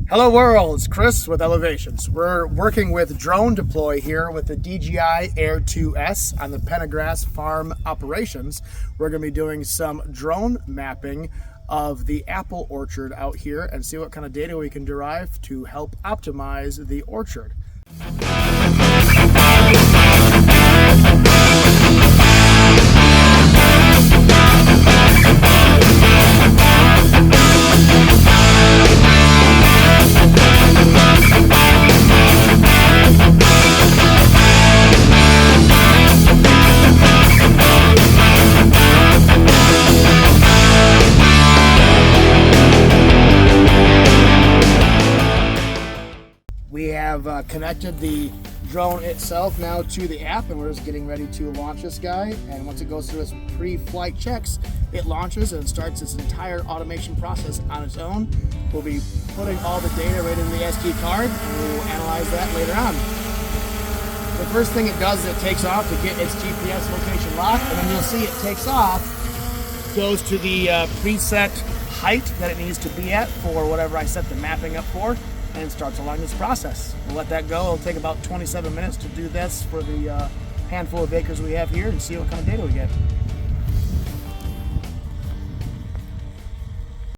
Hello world, it's Chris with Elevations. We're working with drone deploy here with the DJI Air 2S on the Pendergrass farm operations. We're going to be doing some drone mapping of the apple orchard out here and see what kind of data we can derive to help optimize the orchard. We have connected the drone itself now to the app, and we're just getting ready to launch this guy. And once it goes through its pre-flight checks, it launches and starts its entire automation process on its own. We'll be putting all the data right in the SD card, and we'll analyze that later on. The first thing it does is it takes off to get its GPS location locked, and then you'll see it takes off, goes to the preset height that it needs to be at for whatever I set the mapping up for, and starts along this process. We'll let that go. It'll take about 27 minutes to do this for the handful of acres we have here and see what kind of data we get.